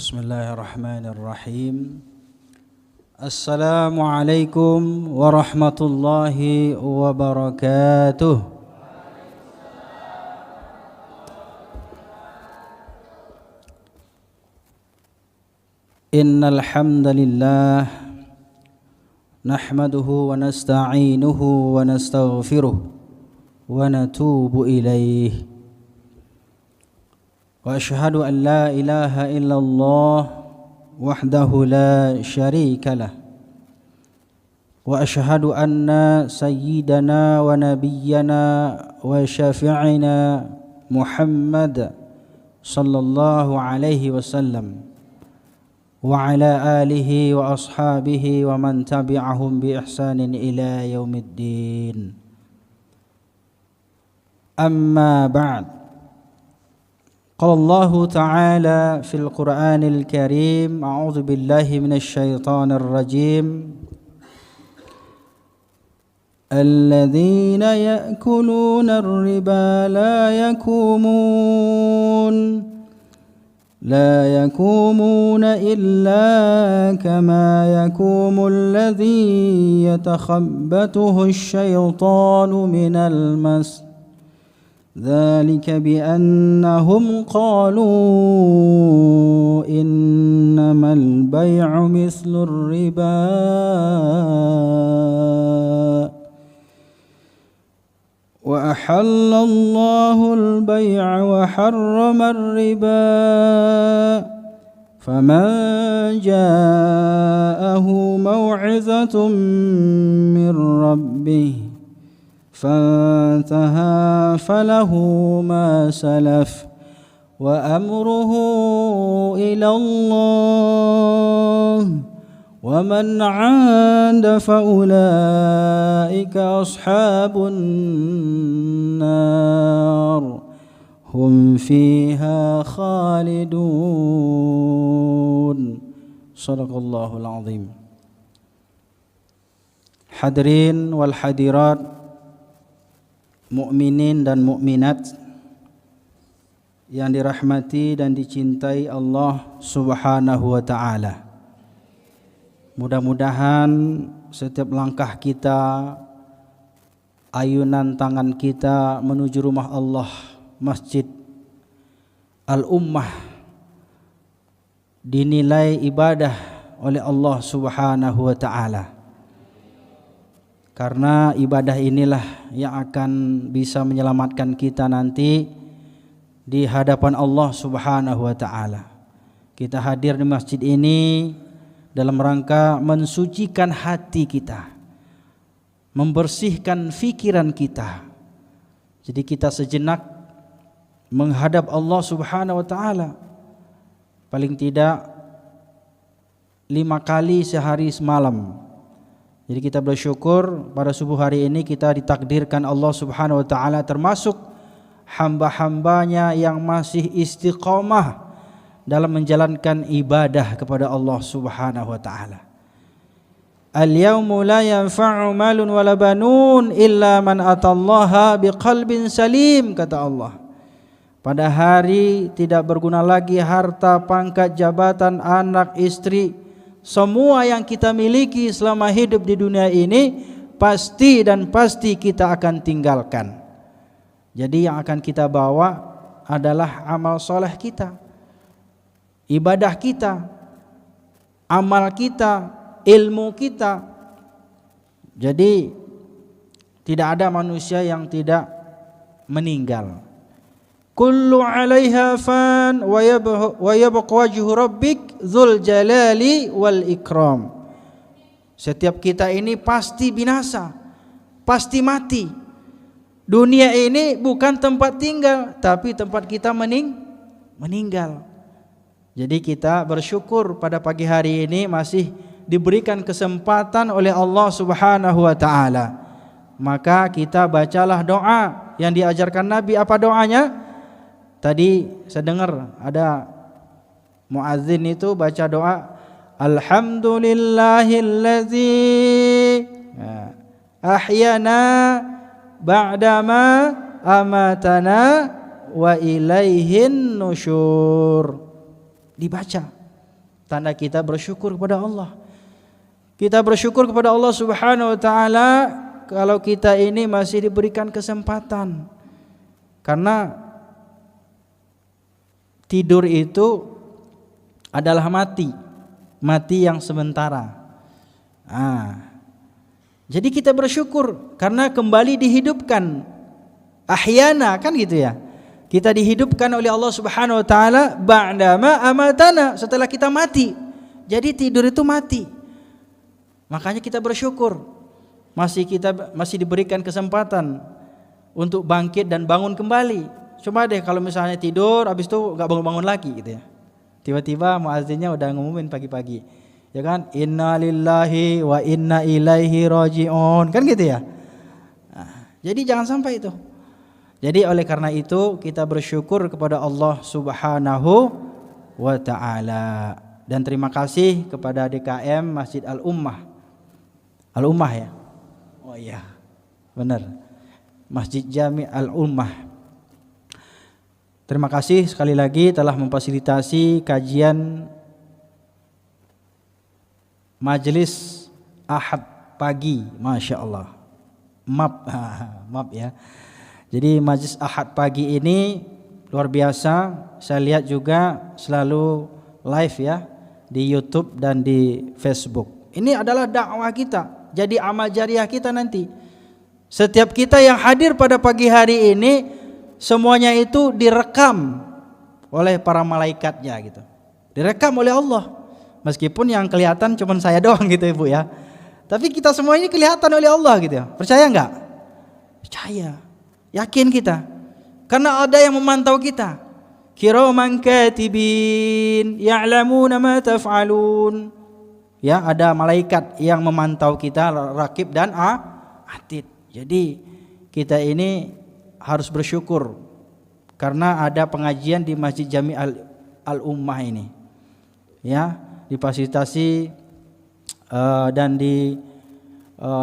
Bismillahirrahmanirrahim. Assalamualaikum warahmatullahi wabarakatuh. Innal hamdalillah nahmaduhu wa nasta'inuhu wa nastaghfiruh wa natubu ilaih. Wa ashhadu an la ilaha illallah wahdahu la syarika lah. Wa ashhadu anna sayyidana wa nabiyyana wa syafi'ina Muhammad sallallahu alaihi wasallam wa ala alihi wa ashabihi wa man tabi'ahum bi ihsanin ila yaumiddin. Amma ba'd. قال الله تعالى في القرآن الكريم أعوذ بالله من الشيطان الرجيم الذين يأكلون الربا لا يقومون إلا كما يقوم الذي يتخبطه الشيطان من المس ذلك بأنهم قالوا إنما البيع مثل الربا وأحل الله البيع وحرم الربا فمن جاءه موعظة من ربه فانتهى فله ما سلف وأمره إلى الله ومن عاد فأولئك أصحاب النار هم فيها خالدون صدق الله العظيم. Hadirin wal hadirat, mukminin dan mukminat yang dirahmati dan dicintai Allah Subhanahu wa taala. Mudah-mudahan setiap langkah kita, ayunan tangan kita menuju rumah Allah, Masjid Al-Ummah, dinilai ibadah oleh Allah Subhanahu wa taala. Karena ibadah inilah yang akan bisa menyelamatkan kita nanti di hadapan Allah Subhanahu wa taala. Kita hadir di masjid ini dalam rangka mensucikan hati kita, membersihkan fikiran kita. Jadi kita sejenak menghadap Allah Subhanahu wa taala. Paling tidak 5 kali sehari semalam. Jadi kita bersyukur pada subuh hari ini kita ditakdirkan Allah Subhanahu wa taala termasuk hamba-hambanya yang masih istiqamah dalam menjalankan ibadah kepada Allah Subhanahu wa taala. Al-yaumu la yanfa'u malun wala banun illa man atallaha biqalbin salim, kata Allah. Pada hari tidak berguna lagi harta, pangkat, jabatan, anak, istri. Semua yang kita miliki selama hidup di dunia ini pasti kita akan tinggalkan. Jadi yang akan kita bawa adalah amal soleh kita, ibadah kita, amal kita, ilmu kita. Jadi tidak ada manusia yang tidak meninggal. Kullu 'alaiha fan wa yabqa wajhu rabbik dzul jalali wal ikram. Setiap kita ini pasti binasa, pasti mati. Dunia ini bukan tempat tinggal, tapi tempat kita meninggal. Jadi kita bersyukur pada pagi hari ini masih diberikan kesempatan oleh Allah Subhanahu wa taala. Maka kita bacalah doa yang diajarkan Nabi. Apa doanya? Tadi saya dengar ada muadzin itu baca doa Alhamdulillahillazi ahyana ba'dama amatana wa ilaihin nusyur. Dibaca tanda kita bersyukur kepada Allah. Kita bersyukur kepada Allah Subhanahu wa taala kalau kita ini masih diberikan kesempatan. Karena tidur itu adalah mati yang sementara. Jadi kita bersyukur karena kembali dihidupkan. Ahyana, kan gitu ya. Kita dihidupkan oleh Allah Subhanahu wa taala ba'dama amatana, setelah kita mati. Jadi tidur itu mati. Makanya kita bersyukur masih diberikan kesempatan untuk bangkit dan bangun kembali. Coba deh kalau misalnya tidur habis itu enggak bangun-bangun lagi gitu ya. Tiba-tiba muazzinnya udah ngumumin pagi-pagi. Ya kan? Inna lillahi wa inna ilaihi raji'un. Kan gitu ya? Jadi jangan sampai itu. Jadi oleh karena itu kita bersyukur kepada Allah Subhanahu wa taala. Dan terima kasih kepada DKM Masjid Al-Ummah. Al-Ummah ya? Oh iya. Benar. Masjid Jami Al-Ummah. Terima kasih sekali lagi telah memfasilitasi kajian majelis Ahad pagi, Masya Allah. Maaf ya. Jadi majelis Ahad pagi ini luar biasa. Saya lihat juga selalu live ya di YouTube dan di Facebook. Ini adalah dakwah kita. Jadi amal jariah kita nanti. Setiap kita yang hadir pada pagi hari ini semuanya itu direkam oleh para malaikatnya gitu. Direkam oleh Allah. Meskipun yang kelihatan cuma saya doang gitu Ibu ya. Tapi kita semua ini kelihatan oleh Allah gitu ya. Percaya enggak? Percaya. Yakin kita. Karena ada yang memantau kita. Kiraman katibin ya'lamuna ma taf'alun. Ya, ada malaikat yang memantau kita, rakib dan atid. Jadi kita ini harus bersyukur karena ada pengajian di Masjid Jami Al-Ummah ini. Ya, difasilitasi dan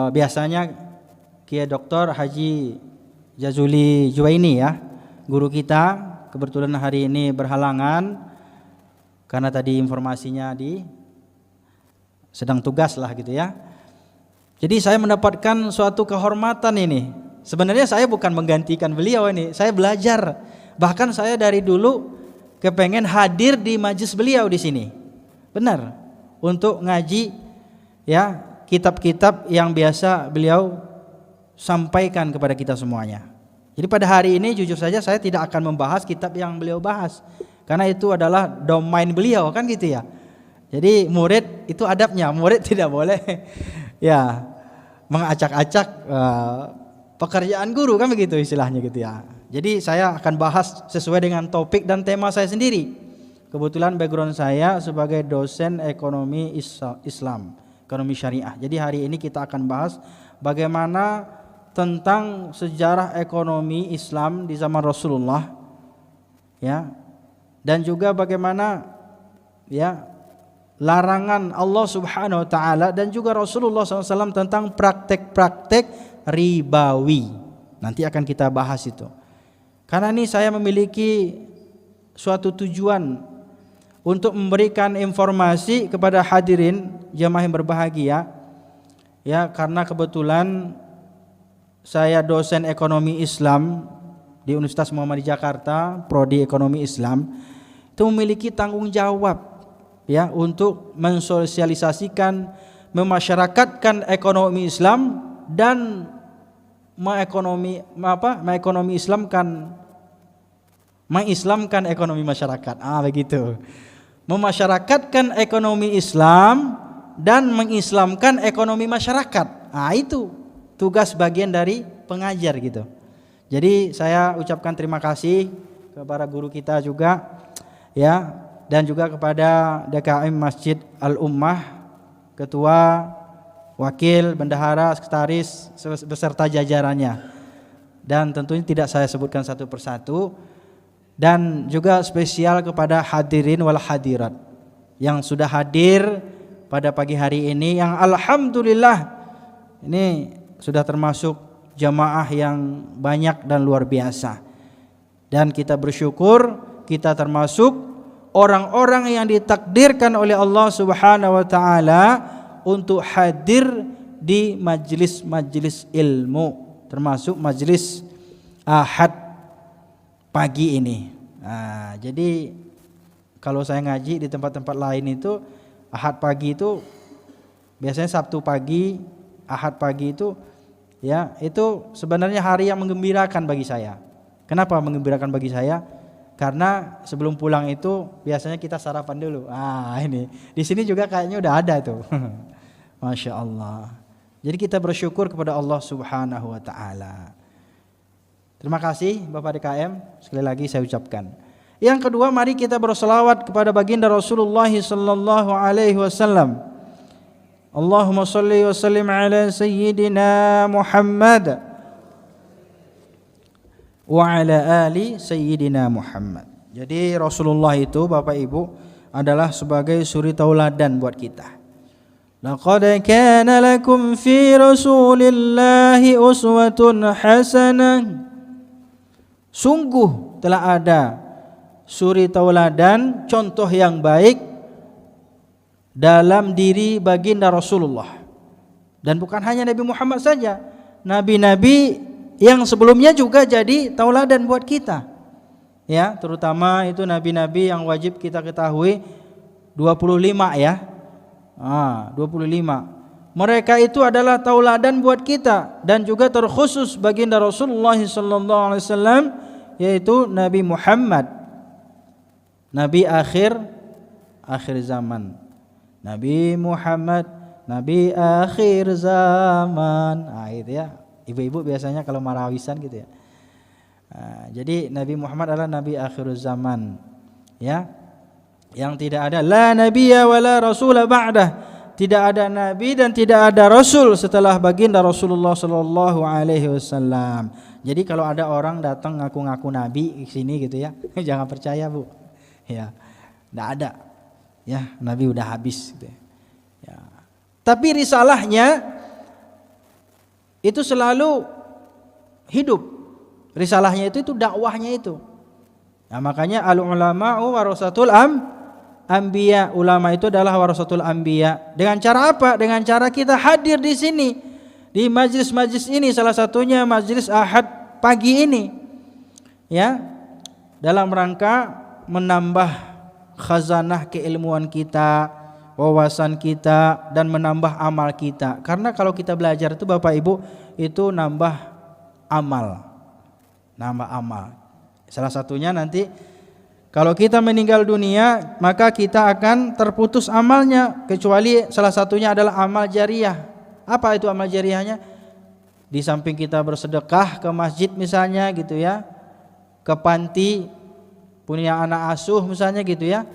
biasanya Kiai Dr. Haji Jazuli Juwaini ya, guru kita, kebetulan hari ini berhalangan karena tadi informasinya sedang tugas lah gitu ya. Jadi saya mendapatkan suatu kehormatan ini. Sebenarnya saya bukan menggantikan beliau ini, saya belajar. Bahkan saya dari dulu kepengen hadir di majelis beliau di sini. Benar, untuk ngaji ya kitab-kitab yang biasa beliau sampaikan kepada kita semuanya. Jadi pada hari ini jujur saja saya tidak akan membahas kitab yang beliau bahas karena itu adalah domain beliau kan gitu ya. Jadi murid itu adabnya, murid tidak boleh ya mengacak-acak pekerjaan guru kan begitu istilahnya gitu ya. Jadi saya akan bahas sesuai dengan topik dan tema saya sendiri. Kebetulan background saya sebagai dosen ekonomi Islam, ekonomi syariah. Jadi hari ini kita akan bahas bagaimana tentang sejarah ekonomi Islam di zaman Rasulullah ya. Dan juga bagaimana ya larangan Allah Subhanahu wa taala dan juga Rasulullah SAW tentang praktek-praktek ribawi. Nanti akan kita bahas itu. Karena ini saya memiliki suatu tujuan untuk memberikan informasi kepada hadirin jamaah yang berbahagia. Ya, karena kebetulan saya dosen ekonomi Islam di Universitas Muhammadiyah Jakarta, prodi ekonomi Islam, itu memiliki tanggung jawab ya untuk mensosialisasikan, memasyarakatkan ekonomi Islam dan mengislamkan ekonomi masyarakat. Begitu. Memasyarakatkan ekonomi Islam dan mengislamkan ekonomi masyarakat. Itu tugas bagian dari pengajar gitu. Jadi saya ucapkan terima kasih kepada guru kita juga ya, dan juga kepada DKM Masjid Al-Ummah, ketua, wakil, bendahara, sekretaris beserta jajarannya. Dan tentunya tidak saya sebutkan satu persatu. Dan juga spesial kepada hadirin wal hadirat yang sudah hadir pada pagi hari ini, yang alhamdulillah ini sudah termasuk jamaah yang banyak dan luar biasa. Dan kita bersyukur kita termasuk orang-orang yang ditakdirkan oleh Allah Subhanahu wa taala untuk hadir di majelis-majelis ilmu, termasuk majelis Ahad pagi ini. Nah, jadi kalau saya ngaji di tempat-tempat lain itu Ahad pagi itu biasanya Sabtu pagi, Ahad pagi itu ya, itu sebenarnya hari yang menggembirakan bagi saya. Kenapa menggembirakan bagi saya? Karena sebelum pulang itu biasanya kita sarapan dulu. Ini di sini juga kayaknya udah ada tuh. Masya Allah. Jadi kita bersyukur kepada Allah Subhanahu wa taala. Terima kasih Bapak DKM, sekali lagi saya ucapkan. Yang kedua, mari kita berselawat kepada baginda Rasulullah sallallahu alaihi wasallam. Allahumma shalli wa sallim ala sayyidina Muhammad wa ala ali sayyidina Muhammad. Jadi Rasulullah itu Bapak Ibu adalah sebagai suri tauladan buat kita. Laqad kana lakum fi Rasulillahi uswatun hasanah. Sungguh telah ada suri tauladan, contoh yang baik dalam diri baginda Rasulullah. Dan bukan hanya Nabi Muhammad saja, nabi-nabi yang sebelumnya juga jadi tauladan buat kita. Ya, terutama itu nabi-nabi yang wajib kita ketahui 25 ya. 25. Mereka itu adalah tauladan buat kita, dan juga terkhusus baginda Rasulullah sallallahu alaihi wasallam, yaitu Nabi Muhammad, Nabi akhir zaman. Nabi Muhammad, Nabi akhir zaman. Itu ya. Ibu-ibu biasanya kalau marawisan gitu ya. Jadi Nabi Muhammad adalah Nabi akhir zaman. Ya. Yang tidak ada la nabiyya wala rasula ba'dah. Tidak ada nabi dan tidak ada rasul setelah baginda Rasulullah sallallahu alaihi wasallam. Jadi kalau ada orang datang ngaku-ngaku nabi di sini gitu ya, jangan percaya, Bu. Ya. Enggak ada. Ya, nabi udah habis gitu ya. Tapi risalahnya itu selalu hidup. Risalahnya itu dakwahnya itu. Nah, makanya al ulama'u warasatul anbiya, ulama itu adalah warasatul anbiya. Dengan cara apa? Dengan cara kita hadir di sini, di majlis-majlis ini, salah satunya majlis Ahad pagi ini. Ya. Dalam rangka menambah khazanah keilmuan kita, wawasan kita, dan menambah amal kita. Karena kalau kita belajar itu Bapak Ibu itu nambah amal. Salah satunya nanti kalau kita meninggal dunia, maka kita akan terputus amalnya, kecuali salah satunya adalah amal jariyah. Apa itu amal jariyahnya? Di samping kita bersedekah ke masjid misalnya gitu ya, ke panti, punya anak asuh misalnya gitu ya,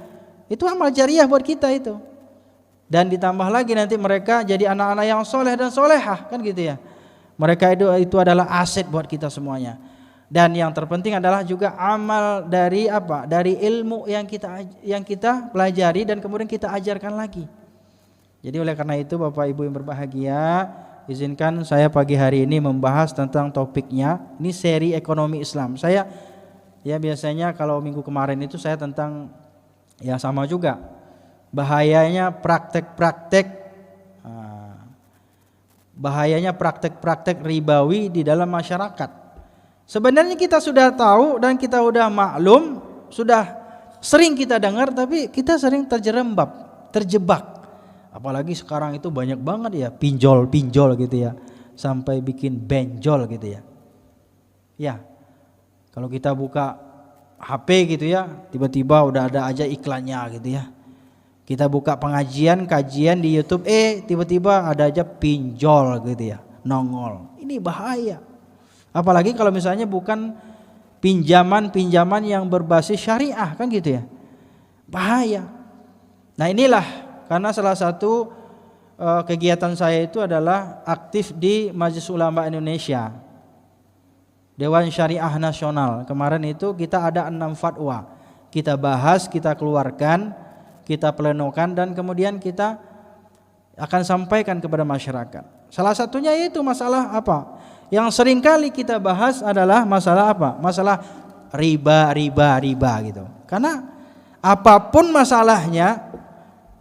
itu amal jariyah buat kita itu. Dan ditambah lagi nanti mereka jadi anak-anak yang soleh dan solehah, kan gitu ya. Mereka itu adalah aset buat kita semuanya. Dan yang terpenting adalah juga amal dari apa? Dari ilmu yang kita pelajari dan kemudian kita ajarkan lagi. Jadi oleh karena itu Bapak Ibu yang berbahagia, izinkan saya pagi hari ini membahas tentang topiknya. Ini seri ekonomi Islam. Saya ya biasanya kalau minggu kemarin itu saya tentang ya sama juga bahayanya praktek-praktek ribawi di dalam masyarakat. Sebenarnya kita sudah tahu dan kita sudah maklum, sudah sering kita dengar, tapi kita sering terjebak. Apalagi sekarang itu banyak banget ya pinjol gitu ya, sampai bikin benjol gitu ya. Ya, kalau kita buka HP gitu ya, tiba-tiba udah ada aja iklannya gitu ya. Kita buka kajian di YouTube, tiba-tiba ada aja pinjol gitu ya, nongol. Ini bahaya. Apalagi kalau misalnya bukan pinjaman yang berbasis syariah, kan gitu ya. Bahaya. Nah, inilah karena salah satu kegiatan saya itu adalah aktif di Majelis Ulama Indonesia, Dewan Syariah Nasional. Kemarin itu kita ada 6 fatwa. Kita bahas, kita keluarkan, kita plenokan, dan kemudian kita akan sampaikan kepada masyarakat. Salah satunya itu masalah apa? Yang sering kali kita bahas adalah masalah apa? Masalah riba gitu. Karena apapun masalahnya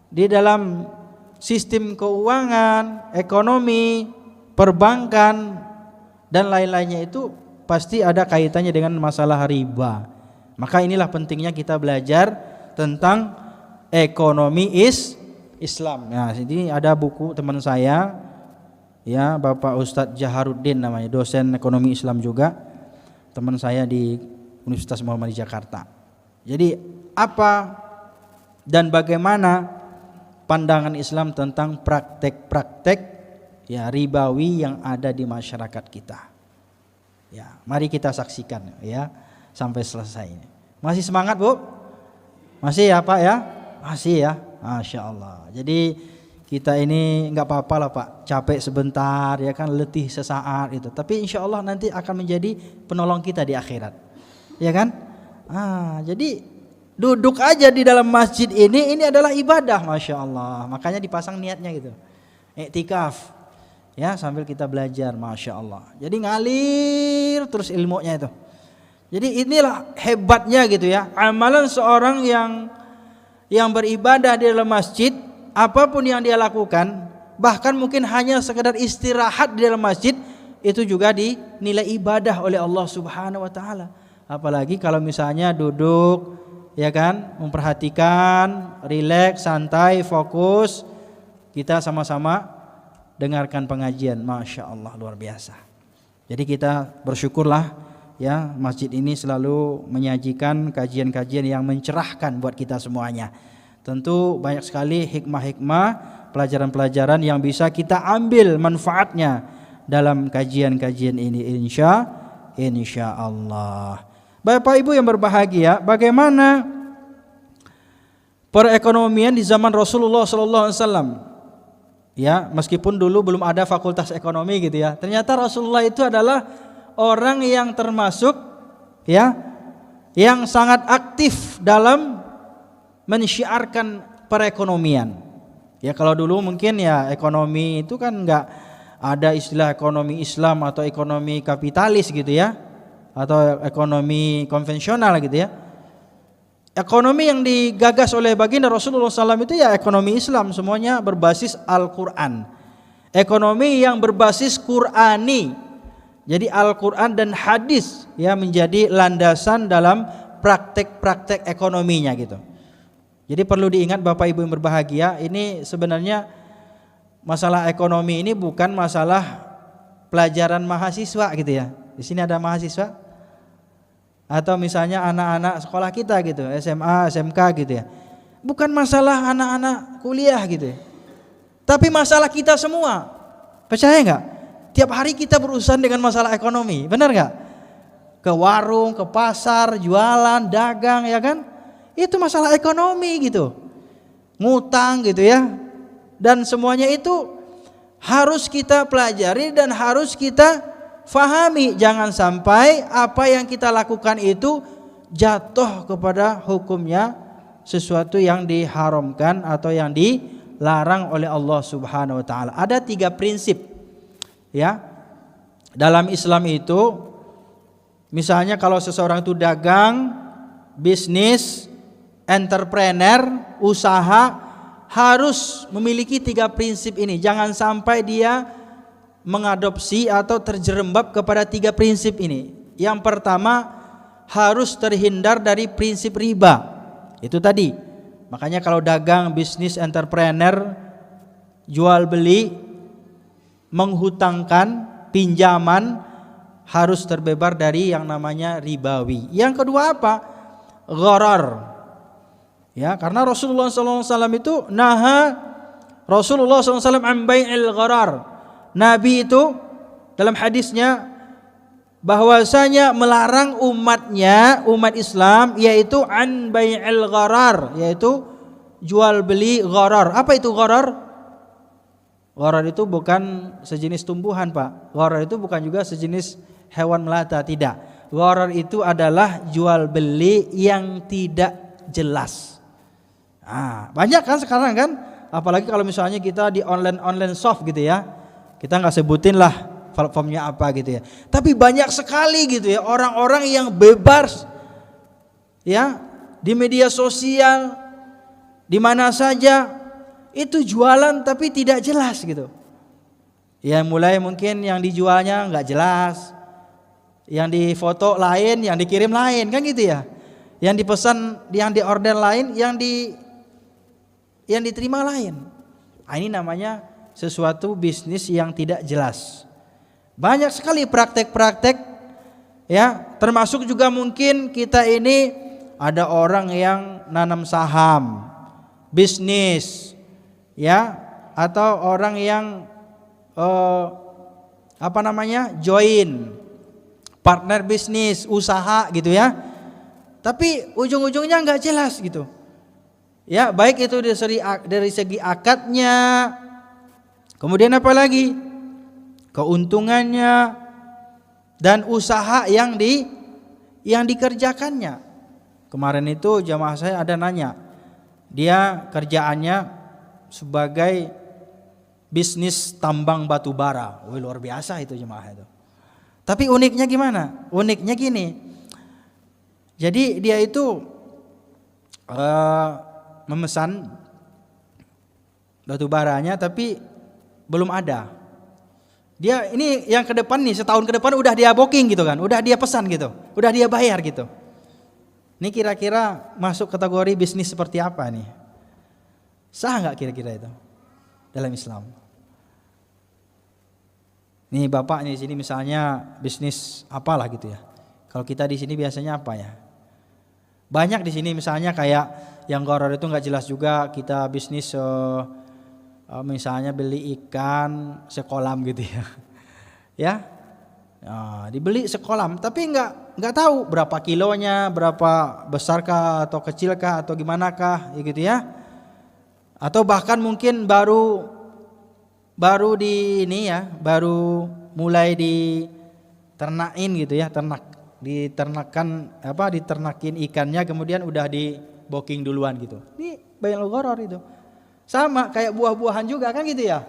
di dalam sistem keuangan, ekonomi, perbankan dan lain-lainnya itu pasti ada kaitannya dengan masalah riba. Maka inilah pentingnya kita belajar tentang ekonomi Islam. Nah, ini ada buku teman saya, ya, Bapak Ustadz Jaharuddin namanya, dosen ekonomi Islam juga, teman saya di Universitas Muhammadiyah Jakarta. Jadi apa dan bagaimana pandangan Islam tentang praktek-praktek ya ribawi yang ada di masyarakat kita. Ya, mari kita saksikan ya sampai selesai ini. Masih semangat, Bu? Masih ya, Pak ya? Masih ya. Masya Allah. Jadi kita ini nggak apa-apa lah Pak, capek sebentar ya kan, letih sesaat itu. Tapi insya Allah nanti akan menjadi penolong kita di akhirat, ya kan? Jadi duduk aja di dalam masjid ini adalah ibadah, masya Allah. Makanya dipasang niatnya gitu, iktikaf, ya sambil kita belajar, masya Allah. Jadi ngalir terus ilmunya itu. Jadi inilah hebatnya gitu ya, amalan seorang yang beribadah di dalam masjid, apapun yang dia lakukan, bahkan mungkin hanya sekedar istirahat di dalam masjid, itu juga dinilai ibadah oleh Allah Subhanahu wa taala. Apalagi kalau misalnya duduk ya kan, memperhatikan, rileks, santai, fokus, kita sama-sama dengarkan pengajian, masya Allah luar biasa. Jadi kita bersyukurlah ya, masjid ini selalu menyajikan kajian-kajian yang mencerahkan buat kita semuanya. Tentu banyak sekali hikmah-hikmah, pelajaran-pelajaran yang bisa kita ambil manfaatnya dalam kajian-kajian ini, insya Allah. Bapak Ibu yang berbahagia, bagaimana perekonomian di zaman Rasulullah SAW? Ya, meskipun dulu belum ada fakultas ekonomi gitu ya, ternyata Rasulullah itu adalah orang yang termasuk ya yang sangat aktif dalam mensyiarkan perekonomian. Ya kalau dulu mungkin ya ekonomi itu kan nggak ada istilah ekonomi Islam atau ekonomi kapitalis gitu ya, atau ekonomi konvensional gitu ya. Ekonomi yang digagas oleh baginda Rasulullah SAW itu ya ekonomi Islam, semuanya berbasis Al-Quran. Ekonomi yang berbasis Qurani. Jadi Al-Quran dan hadis ya menjadi landasan dalam praktek-praktek ekonominya gitu. Jadi perlu diingat Bapak Ibu yang berbahagia, ini sebenarnya masalah ekonomi ini bukan masalah pelajaran mahasiswa gitu ya. Di sini ada mahasiswa atau misalnya anak-anak sekolah kita gitu, SMA, SMK gitu ya. Bukan masalah anak-anak kuliah gitu ya. Tapi masalah kita semua. Percaya enggak? Tiap hari kita berurusan dengan masalah ekonomi, benar nggak? Ke warung, ke pasar, jualan, dagang, ya kan? Itu masalah ekonomi gitu, ngutang gitu ya. Dan semuanya itu harus kita pelajari dan harus kita fahami. Jangan sampai apa yang kita lakukan itu jatuh kepada hukumnya sesuatu yang diharamkan atau yang dilarang oleh Allah Subhanahu wa taala. Ada 3 prinsip. Ya, dalam Islam itu, misalnya kalau seseorang itu dagang, bisnis, entrepreneur, usaha, harus memiliki 3 prinsip ini. Jangan sampai dia mengadopsi atau terjerembab kepada 3 prinsip ini. Yang pertama, harus terhindar dari prinsip riba. Itu tadi. Makanya kalau dagang, bisnis, entrepreneur, jual beli, menghutangkan, pinjaman, harus terbebas dari yang namanya ribawi. Yang kedua apa? Gharar. Ya, karena Rasulullah SAW itu Rasulullah SAW an bai'il gharar. Nabi itu dalam hadisnya bahwasanya melarang umatnya, umat Islam, yaitu an bai'il gharar, yaitu jual beli gharar. Apa itu gharar? Gharar itu bukan sejenis tumbuhan Pak. Gharar itu bukan juga sejenis hewan melata, tidak. Gharar itu adalah jual beli yang tidak jelas. Banyak kan sekarang kan, apalagi kalau misalnya kita di online shop gitu ya, kita nggak sebutin lah platformnya apa gitu ya. Tapi banyak sekali gitu ya orang-orang yang bebas ya di media sosial, di mana saja itu jualan tapi tidak jelas gitu. Ya mulai mungkin yang dijualnya nggak jelas, yang difoto lain, yang dikirim lain, kan gitu ya. Yang dipesan, yang diorder lain, yang diterima lain. Nah, ini namanya sesuatu bisnis yang tidak jelas. Banyak sekali praktek-praktek, ya, termasuk juga mungkin kita ini ada orang yang nanam saham, bisnis, ya, atau orang yang join partner bisnis, usaha gitu ya. Tapi ujung-ujungnya nggak jelas gitu. Ya, baik itu dari segi akadnya, kemudian apa lagi? Keuntungannya dan usaha yang dikerjakannya. Kemarin itu jamaah saya ada nanya, dia kerjaannya sebagai bisnis tambang batu bara. Wih, luar biasa itu jemaah itu. Tapi uniknya gimana? Uniknya gini. Jadi dia itu memesan batu baranya tapi belum ada. Dia ini yang ke depan nih, setahun ke depan udah dia booking gitu kan, udah dia pesan gitu, udah dia bayar gitu. Ini kira-kira masuk kategori bisnis seperti apa nih? Sah nggak kira-kira itu dalam Islam? Nih bapak nih sini misalnya bisnis apalah gitu ya. Kalau kita di sini biasanya apa ya? Banyak di sini misalnya kayak yang goror itu nggak jelas juga, kita bisnis misalnya beli ikan sekolam gitu ya, ya, nah, dibeli sekolam tapi nggak tahu berapa kilonya, berapa besarkah atau kecilkah atau gimana kah, ya gitu ya, atau bahkan mungkin baru di ini ya, baru mulai diternakin gitu ya, diternakin ikannya, kemudian udah di booking duluan gitu. Ini bayang goror itu. Sama kayak buah-buahan juga kan gitu ya.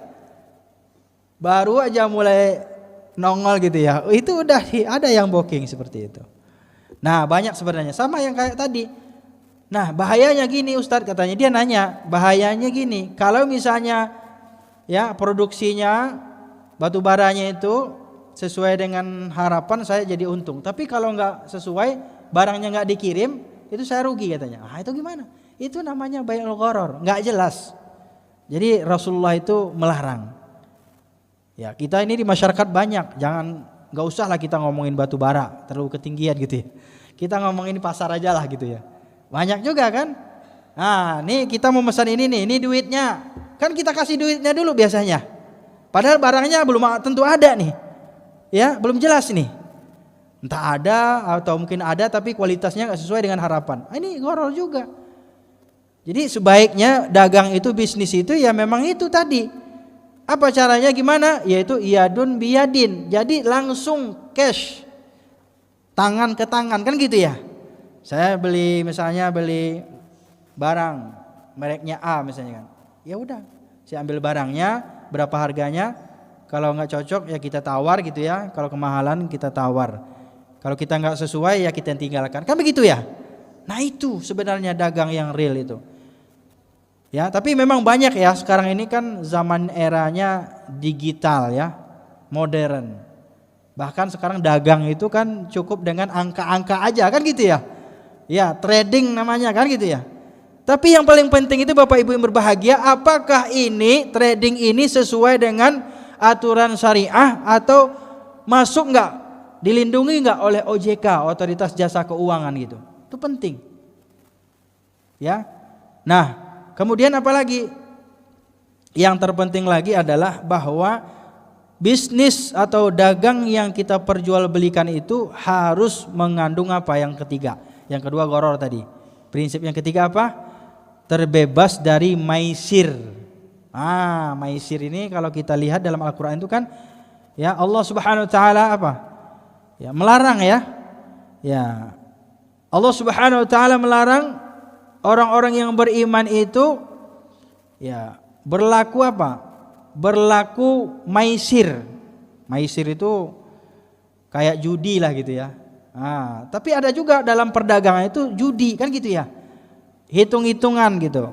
Baru aja mulai nongol gitu ya. Itu udah ada yang booking seperti itu. Nah, banyak sebenarnya sama yang kayak tadi. Nah, bahayanya gini Ustadz, katanya dia nanya, bahayanya gini. Kalau misalnya ya produksinya batu baranya itu sesuai dengan harapan, saya jadi untung. Tapi kalau nggak sesuai, barangnya nggak dikirim, itu saya rugi katanya. Ah, itu gimana? Itu namanya bai'ul gharar, nggak jelas. Jadi Rasulullah itu melarang. Ya, kita ini di masyarakat banyak, nggak usah lah kita ngomongin batu bara, terlalu ketinggian gitu ya. Kita ngomongin pasar aja lah gitu ya. Banyak juga kan? Nah, nih kita mau pesan ini nih, ini duitnya. Kan kita kasih duitnya dulu biasanya. Padahal barangnya belum tentu ada nih. Ya, belum jelas nih. Entah ada atau mungkin ada tapi kualitasnya nggak sesuai dengan harapan. Ini gharar juga. Jadi sebaiknya dagang itu, bisnis itu ya memang itu tadi. Apa caranya gimana? Yaitu iyadun biyadin. Jadi langsung cash. Tangan ke tangan kan gitu ya. Saya misalnya beli barang mereknya A misalnya kan. Ya udah, saya ambil barangnya, berapa harganya? Kalau nggak cocok ya kita tawar gitu ya. Kalau kemahalan kita tawar. Kalau kita nggak sesuai ya kita tinggalkan. Kan begitu ya. Nah itu sebenarnya dagang yang real itu. Ya, tapi memang banyak ya sekarang ini kan zaman eranya digital ya, modern. Bahkan sekarang dagang itu kan cukup dengan angka-angka aja kan gitu ya. Ya, trading namanya kan gitu ya. Tapi yang paling penting itu Bapak Ibu yang berbahagia, apakah ini trading ini sesuai dengan aturan syariah atau masuk nggak, dilindungi nggak oleh OJK, Otoritas Jasa Keuangan gitu. Itu penting. Ya. Nah, kemudian apa lagi? Yang terpenting lagi adalah bahwa bisnis atau dagang yang kita perjualbelikan itu harus mengandung apa? Yang ketiga. Yang kedua gharar tadi. Prinsip yang ketiga apa? Terbebas dari maisir. Maisir ini kalau kita lihat dalam Al-Quran itu kan ya Allah Subhanahu wa taala apa? Ya, melarang ya. Ya. Allah Subhanahu wa taala melarang orang-orang yang beriman itu ya berlaku apa? Berlaku maisir. Maisir itu kayak judi lah gitu ya. Tapi ada juga dalam perdagangan itu judi kan gitu ya. hitung-hitungan gitu,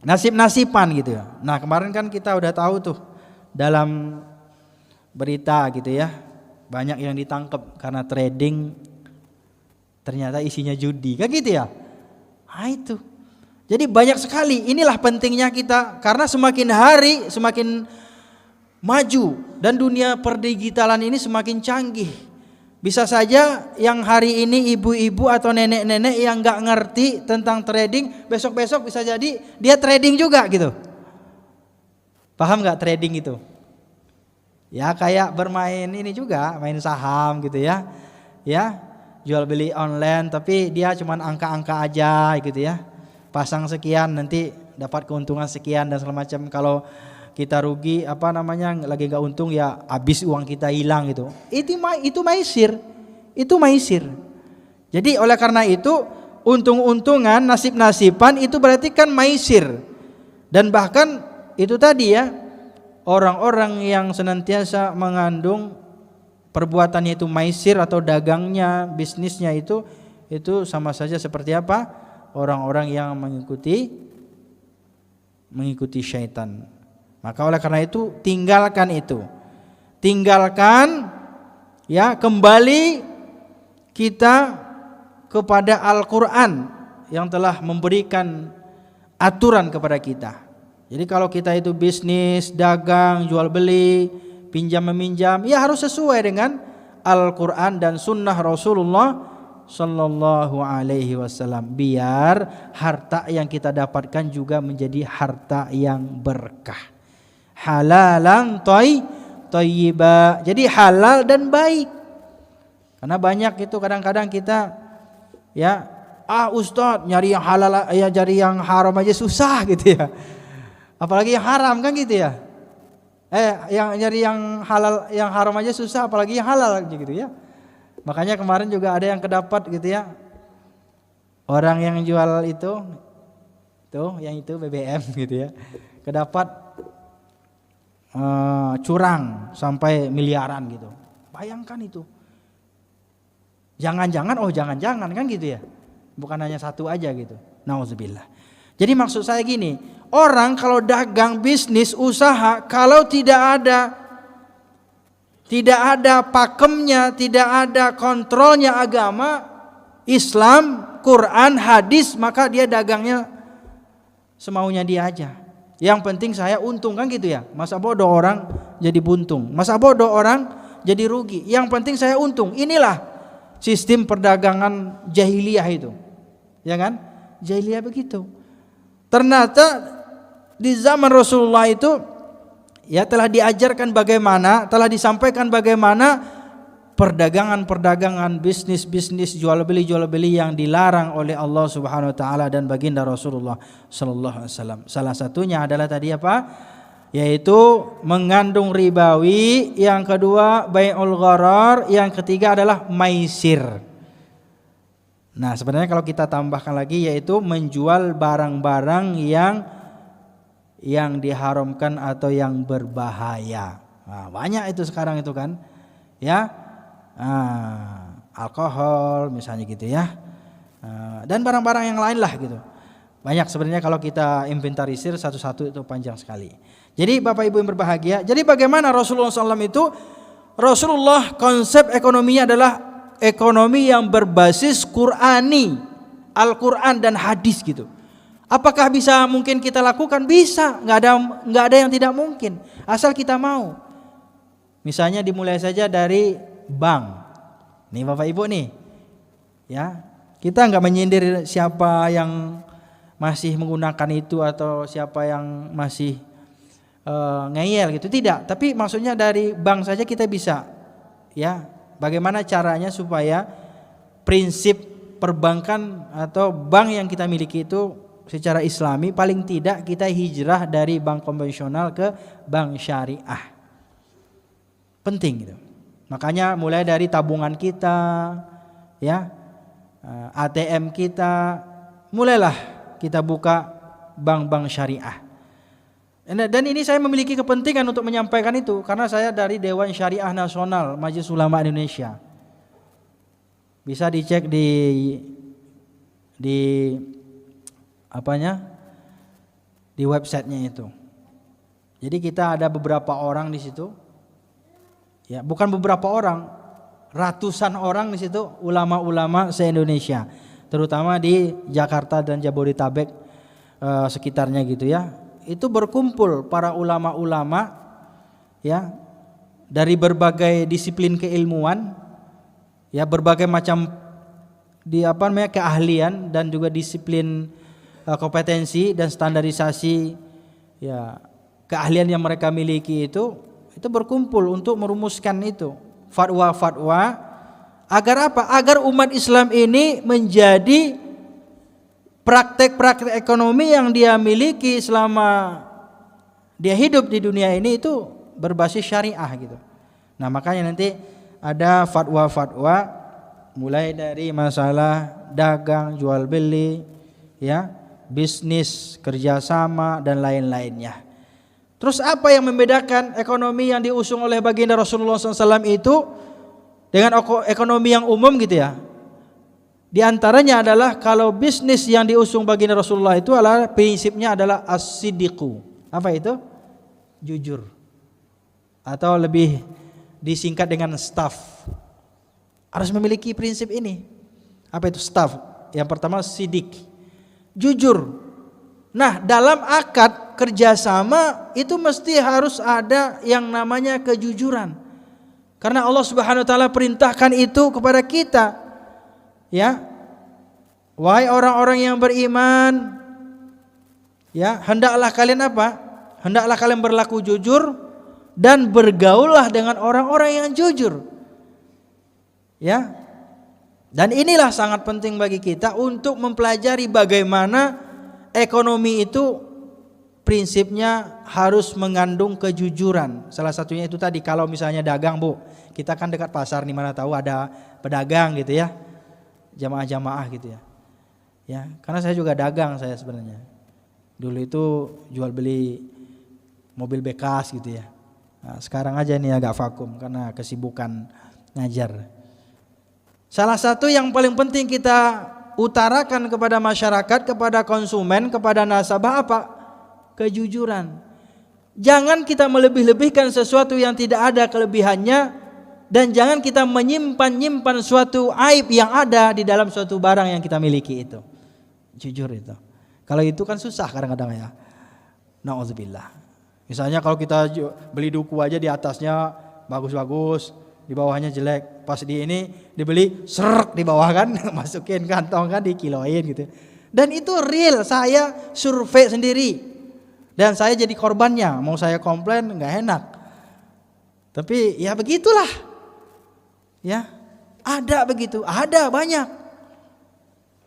nasib-nasiban gitu ya. Nah kemarin kan kita udah tahu tuh dalam berita gitu ya, banyak yang ditangkap karena trading ternyata isinya judi, kan gitu ya. Nah itu, jadi banyak sekali. Inilah pentingnya kita, karena semakin hari semakin maju dan dunia perdigitalan ini semakin canggih. Bisa saja yang hari ini ibu-ibu atau nenek-nenek yang nggak ngerti tentang trading, besok-besok bisa jadi dia trading juga gitu. Paham nggak trading itu? Ya kayak bermain ini juga, main saham gitu ya. Ya, jual beli online tapi dia cuman angka-angka aja gitu ya. Pasang sekian nanti dapat keuntungan sekian dan segala macam. Kalau kita rugi lagi nggak untung ya habis uang kita hilang gitu. Itu maisir. Itu maisir. Jadi oleh karena itu untung-untungan, nasib-nasiban itu berarti kan maisir. Dan bahkan itu tadi ya, orang-orang yang senantiasa mengandung perbuatannya itu maisir atau dagangnya, bisnisnya itu sama saja seperti apa? Orang-orang yang mengikuti syaitan. Maka oleh karena itu tinggalkan itu. Tinggalkan ya, kembali kita kepada Al-Qur'an yang telah memberikan aturan kepada kita. Jadi kalau kita itu bisnis, dagang, jual beli, pinjam meminjam, ya harus sesuai dengan Al-Qur'an dan sunnah Rasulullah sallallahu alaihi wasallam, biar harta yang kita dapatkan juga menjadi harta yang berkah. Halalan thayyiba. Jadi halal dan baik. Karena banyak itu kadang-kadang kita ya, Ustadz nyari yang halal ya, cari yang haram aja susah gitu ya. Apalagi yang haram kan gitu ya. Yang nyari yang halal, yang haram aja susah, apalagi yang halal gitu ya. Makanya kemarin juga ada yang kedapat gitu ya. Orang yang jual itu yang itu BBM gitu ya. Kedapat curang sampai miliaran gitu. Bayangkan itu. Jangan-jangan kan gitu ya. Bukan hanya satu aja gitu. Nauzubillah. Jadi maksud saya gini, orang kalau dagang, bisnis, usaha, kalau tidak ada pakemnya, tidak ada kontrolnya agama, Islam, Quran, hadis, maka dia dagangnya semaunya dia aja. Yang penting saya untung, kan gitu ya. Masa bodoh orang jadi buntung, masa bodoh orang jadi rugi. Yang penting saya untung. Inilah sistem perdagangan jahiliyah itu, ya kan? Jahiliyah begitu. Ternyata di zaman Rasulullah itu ya telah diajarkan bagaimana, telah disampaikan bagaimana perdagangan, bisnis, jual beli yang dilarang oleh Allah Subhanahu wa taala dan baginda Rasulullah sallallahu alaihi wasallam. Salah satunya adalah tadi apa? Yaitu mengandung ribawi, yang kedua bai'ul gharar, yang ketiga adalah maisir. Nah, sebenarnya kalau kita tambahkan lagi yaitu menjual barang-barang yang diharamkan atau yang berbahaya. Nah, banyak itu sekarang itu kan. Ya. Alkohol misalnya gitu ya, dan barang-barang yang lain lah gitu. Banyak sebenarnya kalau kita inventarisir satu-satu itu panjang sekali. Jadi Bapak Ibu yang berbahagia, jadi bagaimana Rasulullah SAW itu, Rasulullah konsep ekonominya adalah ekonomi yang berbasis Qur'ani, Al-Quran dan hadis gitu. Apakah bisa mungkin kita lakukan? Bisa, nggak ada yang tidak mungkin, asal kita mau. Misalnya dimulai saja dari bank. Nih Bapak Ibu nih, ya kita nggak menyindir siapa yang masih menggunakan itu atau siapa yang masih ngeyel gitu, tidak. Tapi maksudnya dari bank saja kita bisa, ya. Bagaimana caranya supaya prinsip perbankan atau bank yang kita miliki itu secara Islami, paling tidak kita hijrah dari bank konvensional ke bank syariah. Penting gitu. Makanya mulai dari tabungan kita, ya, ATM kita, mulailah kita buka bank-bank syariah. Dan ini saya memiliki kepentingan untuk menyampaikan itu karena saya dari Dewan Syariah Nasional Majelis Ulama Indonesia. Bisa dicek di apanya? Di websitenya itu. Jadi kita ada beberapa orang di situ. Ya, bukan beberapa orang, ratusan orang di situ, ulama-ulama se-Indonesia, terutama di Jakarta dan Jabodetabek sekitarnya gitu ya. Itu berkumpul para ulama-ulama ya dari berbagai disiplin keilmuan, ya berbagai macam keahlian dan juga disiplin kompetensi dan standarisasi ya keahlian yang mereka miliki itu berkumpul untuk merumuskan itu fatwa-fatwa agar apa? Agar umat Islam ini menjadi praktek-praktek ekonomi yang dia miliki selama dia hidup di dunia ini itu berbasis syariah gitu. Nah, makanya nanti ada fatwa-fatwa mulai dari masalah dagang, jual beli, ya, bisnis, kerjasama dan lain-lainnya. Terus apa yang membedakan ekonomi yang diusung oleh baginda Rasulullah SAW itu dengan ekonomi yang umum gitu ya? Di antaranya adalah kalau bisnis yang diusung baginda Rasulullah itu adalah prinsipnya adalah as-siddiqu. Apa itu? Jujur. Atau lebih disingkat dengan staff. Harus memiliki prinsip ini. Apa itu staff? Yang pertama sidik, jujur. Nah, dalam akad kerjasama itu mesti harus ada yang namanya kejujuran. Karena Allah Subhanahu wa taala perintahkan itu kepada kita. Ya. Wahai orang-orang yang beriman, ya, hendaklah kalian apa? Hendaklah kalian berlaku jujur dan bergaullah dengan orang-orang yang jujur. Ya. Dan inilah sangat penting bagi kita untuk mempelajari bagaimana ekonomi itu prinsipnya harus mengandung kejujuran. Salah satunya itu tadi, kalau misalnya dagang, Bu, kita kan dekat pasar nih, mana tahu ada pedagang gitu ya, jamaah-jamaah gitu ya. Ya, karena saya juga dagang saya sebenarnya. Dulu itu jual beli mobil bekas gitu ya. Nah, sekarang aja nih agak vakum karena kesibukan ngajar. Salah satu yang paling penting kita utarakan kepada masyarakat, kepada konsumen, kepada nasabah apa? Kejujuran. Jangan kita melebih-lebihkan sesuatu yang tidak ada kelebihannya, dan jangan kita menyimpan suatu aib yang ada di dalam suatu barang yang kita miliki itu. Jujur itu. Kalau itu kan susah kadang-kadang ya. Nauzubillah. Misalnya kalau kita beli duku aja di atasnya bagus-bagus, di bawahnya jelek, pas dibeli serak di bawah kan, masukin kantong kan, dikiloin gitu. Dan itu real, saya survei sendiri dan saya jadi korbannya. Mau saya komplain nggak enak, tapi ya begitulah, ya ada begitu, ada banyak,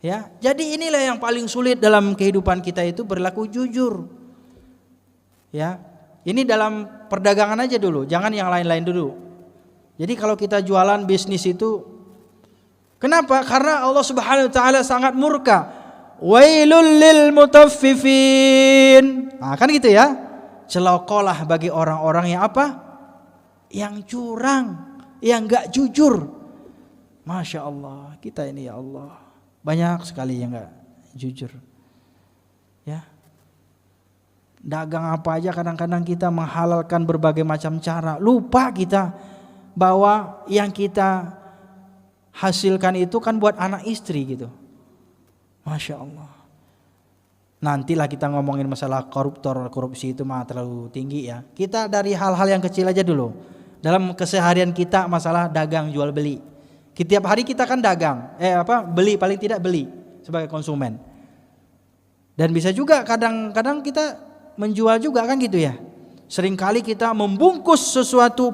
ya. Jadi inilah yang paling sulit dalam kehidupan kita itu berlaku jujur, ya. Ini dalam perdagangan aja dulu, jangan yang lain-lain dulu. Jadi kalau kita jualan bisnis itu, kenapa? Karena Allah Subhanahu wa taala sangat murka. Wailul lil mutaffifin. Nah, kan gitu ya. Celakalah bagi orang-orang yang apa? Yang curang, yang enggak jujur. Masya Allah, kita ini ya Allah, banyak sekali yang enggak jujur. Ya. Dagang apa aja kadang-kadang kita menghalalkan berbagai macam cara. Lupa kita bahwa yang kita hasilkan itu kan buat anak istri gitu. Masya Allah. Nantilah kita ngomongin masalah korupsi itu mah terlalu tinggi ya. Kita dari hal-hal yang kecil aja dulu. Dalam keseharian kita masalah dagang jual beli. Tiap hari kita kan dagang, beli, paling tidak beli sebagai konsumen. Dan bisa juga kadang-kadang kita menjual juga kan gitu ya. Seringkali kita membungkus sesuatu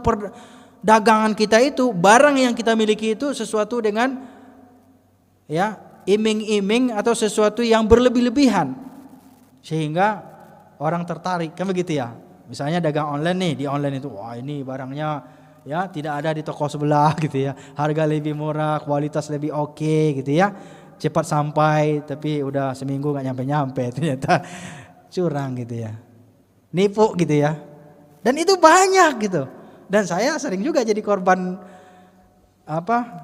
dagangan kita itu, barang yang kita miliki itu sesuatu dengan ya iming-iming atau sesuatu yang berlebih-lebihan sehingga orang tertarik kan begitu ya. Misalnya dagang online nih, di online itu wah ini barangnya ya tidak ada di toko sebelah gitu ya, harga lebih murah, kualitas lebih oke gitu ya, cepat sampai, tapi udah seminggu nggak nyampe-nyampe, ternyata curang gitu ya, nipu gitu ya. Dan itu banyak gitu. Dan saya sering juga jadi korban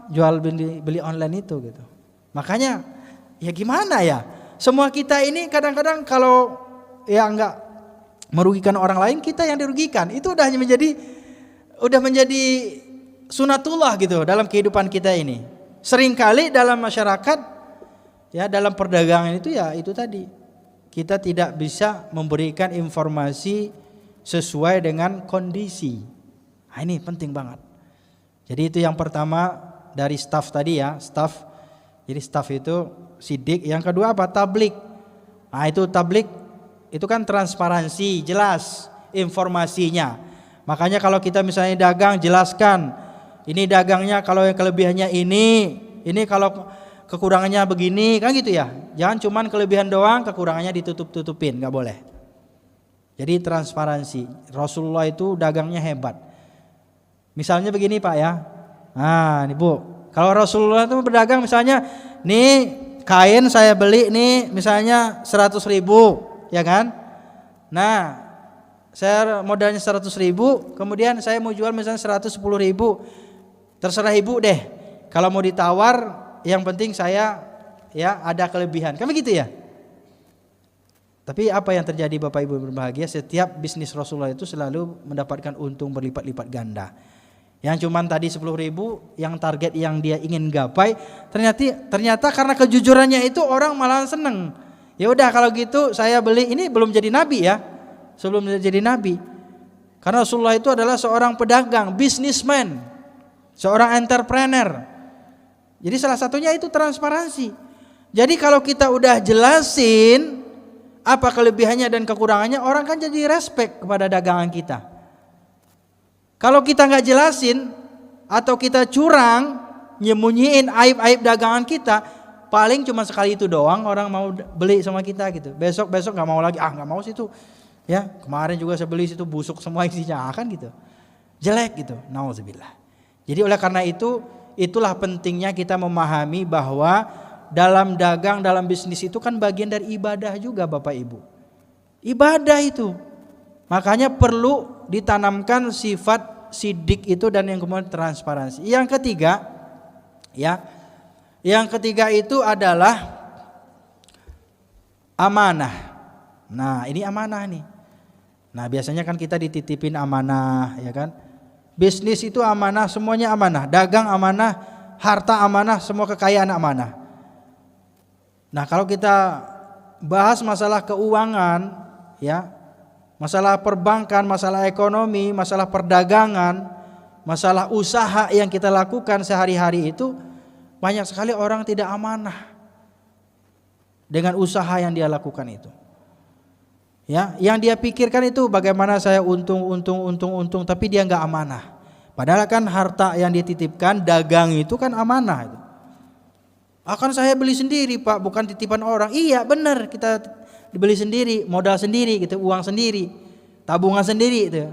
jual beli online itu gitu. Makanya ya gimana ya? Semua kita ini kadang-kadang kalau ya enggak merugikan orang lain, kita yang dirugikan. Itu udah menjadi sunatullah gitu dalam kehidupan kita ini. Seringkali dalam masyarakat, ya dalam perdagangan itu ya itu tadi, kita tidak bisa memberikan informasi sesuai dengan kondisi. Nah, ini penting banget. Jadi itu yang pertama dari staff tadi ya, staff. Jadi staff itu sidik. Yang kedua apa? Tablik. Nah itu tablik, itu kan transparansi, jelas informasinya. Makanya kalau kita misalnya dagang, jelaskan. Ini dagangnya kalau yang kelebihannya ini kalau kekurangannya begini, kan gitu ya. Jangan cuman kelebihan doang, kekurangannya ditutup-tutupin, nggak boleh. Jadi transparansi. Rasulullah itu dagangnya hebat. Misalnya begini Pak ya. Nah, nih Bu, kalau Rasulullah itu berdagang misalnya, nih kain saya beli nih misalnya 100.000, ya kan? Nah, saya modalnya 100.000, kemudian saya mau jual misalnya 110.000. Terserah ibu deh. Kalau mau ditawar, yang penting saya ya ada kelebihan. Kan begitu ya? Tapi apa yang terjadi Bapak Ibu berbahagia, setiap bisnis Rasulullah itu selalu mendapatkan untung berlipat-lipat ganda. Yang cuman tadi 10.000, yang target yang dia ingin gapai, ternyata karena kejujurannya itu orang malah seneng. Ya udah kalau gitu saya beli, ini belum jadi nabi ya. Sebelum jadi nabi. Karena Rasulullah itu adalah seorang pedagang, businessman, seorang entrepreneur. Jadi salah satunya itu transparansi. Jadi kalau kita udah jelasin apa kelebihannya dan kekurangannya, orang kan jadi respect kepada dagangan kita. Kalau kita nggak jelasin atau kita curang, nyembunyiin aib-aib dagangan kita, paling cuma sekali itu doang orang mau beli sama kita gitu. Besok nggak mau lagi, nggak mau situ. Ya kemarin juga saya beli situ busuk semua isinya, kan gitu. Jelek gitu. Nauzubillah. Jadi oleh karena itu, itulah pentingnya kita memahami bahwa dalam dagang, dalam bisnis itu kan bagian dari ibadah juga Bapak Ibu. Ibadah itu. Makanya perlu ditanamkan sifat sidik itu dan yang kemudian transparansi. Yang ketiga, ya. Yang ketiga itu adalah amanah. Nah, ini amanah nih. Nah, biasanya kan kita dititipin amanah, ya kan? Bisnis itu amanah, semuanya amanah. Dagang amanah, harta amanah, semua kekayaan amanah. Nah, kalau kita bahas masalah keuangan, ya, masalah perbankan, masalah ekonomi, masalah perdagangan, masalah usaha yang kita lakukan sehari-hari itu, banyak sekali orang tidak amanah dengan usaha yang dia lakukan itu. Ya, yang dia pikirkan itu bagaimana saya untung, tapi dia nggak amanah. Padahal kan harta yang dititipkan, dagang itu kan amanah. Akan saya beli sendiri Pak, bukan titipan orang. Iya benar, kita dibeli sendiri, modal sendiri, gitu, uang sendiri, tabungan sendiri itu.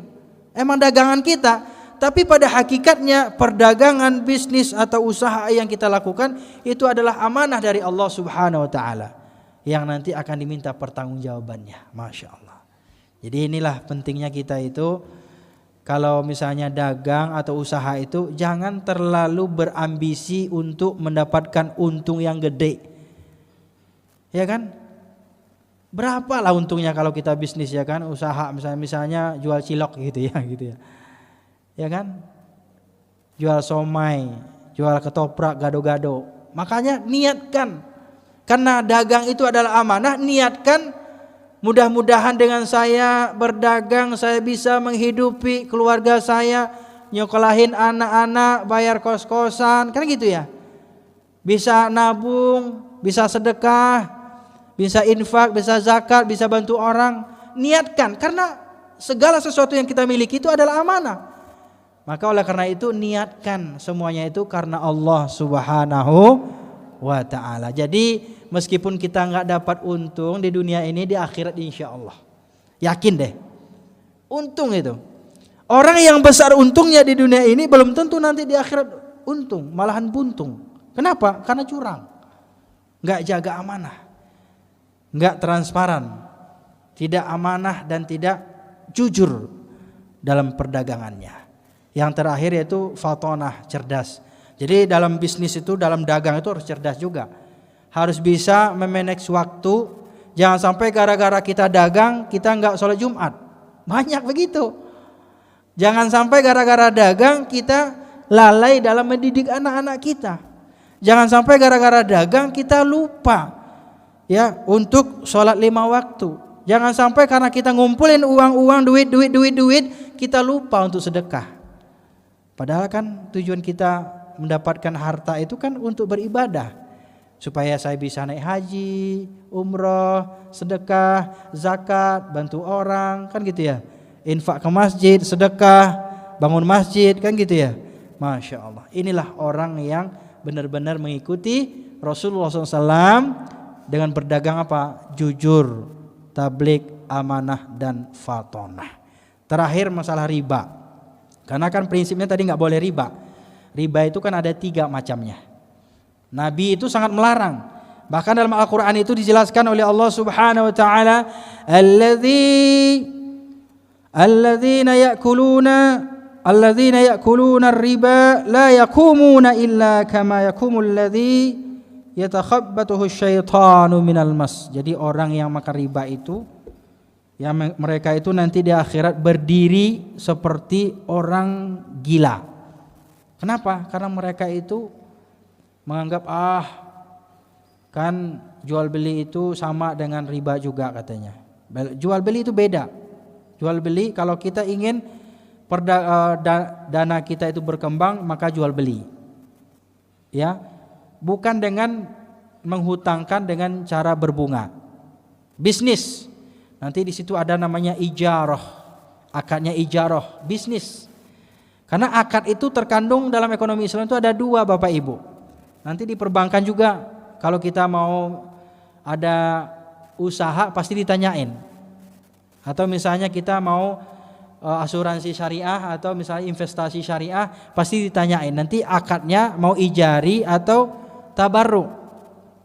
Emang dagangan kita, tapi pada hakikatnya perdagangan, bisnis atau usaha yang kita lakukan itu adalah amanah dari Allah Subhanahu wa taala, yang nanti akan diminta pertanggungjawabannya. Masya Allah. Jadi inilah pentingnya kita itu, kalau misalnya dagang atau usaha itu jangan terlalu berambisi untuk mendapatkan untung yang gede. Ya kan? Berapalah untungnya kalau kita bisnis, ya kan? Usaha misalnya jual cilok gitu ya, gitu ya. Ya kan? Jual somai, jual ketoprak, gado-gado. Makanya niatkan. Karena dagang itu adalah amanah, niatkan mudah-mudahan dengan saya berdagang saya bisa menghidupi keluarga saya, nyokolahin anak-anak, bayar kos-kosan, kan gitu ya. Bisa nabung, bisa sedekah, bisa infak, bisa zakat, bisa bantu orang. Niatkan, karena segala sesuatu yang kita miliki itu adalah amanah. Maka oleh karena itu niatkan semuanya itu karena Allah Subhanahu wa ta'ala. Jadi meskipun kita nggak dapat untung di dunia ini, di akhirat insya Allah yakin deh untung itu. Orang yang besar untungnya di dunia ini belum tentu nanti di akhirat untung, malahan buntung. Kenapa? Karena curang, nggak jaga amanah, nggak transparan, tidak amanah dan tidak jujur dalam perdagangannya. Yang terakhir yaitu fatonah, cerdas. Jadi dalam bisnis itu, dalam dagang itu harus cerdas juga. harus bisa memanage waktu. Jangan sampai gara-gara kita dagang kita nggak sholat Jumat. Banyak begitu. Jangan sampai gara-gara dagang kita lalai dalam mendidik anak-anak kita. Jangan sampai gara-gara dagang kita lupa ya untuk sholat 5 waktu. Jangan sampai karena kita ngumpulin uang-uang, duit kita lupa untuk sedekah. Padahal kan tujuan kita mendapatkan harta itu kan untuk beribadah. Supaya saya bisa naik haji, umroh, sedekah, zakat, bantu orang, kan gitu ya. Infak ke masjid, sedekah, bangun masjid, kan gitu ya. Masya Allah. Inilah orang yang benar-benar mengikuti Rasulullah SAW dengan berdagang apa? Jujur, tablik, amanah, dan fatonah. Terakhir masalah riba. Karena kan prinsipnya tadi nggak boleh riba. Riba itu kan ada 3 macamnya. Nabi itu sangat melarang. Bahkan dalam Al-Quran itu dijelaskan oleh Allah Subhanahu Wa Taala, alladzina ya'kuluna riba la yaqumuna illa kama yaqumul ladzi yatakhabbathu syaitanu minal mas. Jadi orang yang makan riba itu ya mereka itu nanti di akhirat berdiri seperti orang gila. Kenapa? Karena mereka itu menganggap kan jual beli itu sama dengan riba juga katanya. Jual beli itu beda. Jual beli kalau kita ingin dana kita itu berkembang maka jual beli. Ya, bukan dengan menghutangkan dengan cara berbunga. Bisnis. Nanti di situ ada namanya ijarah. Akadnya ijarah, bisnis. Karena akad itu terkandung dalam ekonomi Islam itu ada 2 Bapak Ibu. Nanti di perbankan juga kalau kita mau ada usaha pasti ditanyain. Atau misalnya kita mau asuransi syariah atau misalnya investasi syariah pasti ditanyain. Nanti akadnya mau ijari atau tabarru.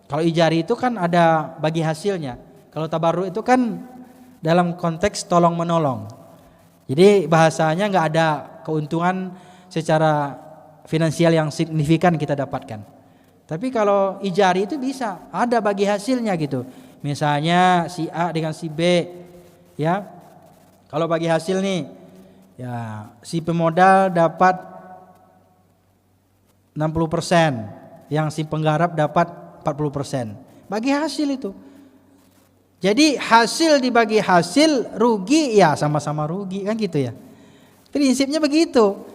Kalau ijari itu kan ada bagi hasilnya. Kalau tabarru itu kan dalam konteks tolong menolong. Jadi bahasanya nggak ada keuntungan secara finansial yang signifikan kita dapatkan. Tapi kalau ijari itu bisa, ada bagi hasilnya gitu. Misalnya si A dengan si B, ya. Kalau bagi hasil nih, ya si pemodal dapat 60%, yang si penggarap dapat 40%. Bagi hasil itu. Jadi hasil dibagi hasil, rugi ya sama-sama rugi kan gitu ya. Prinsipnya begitu.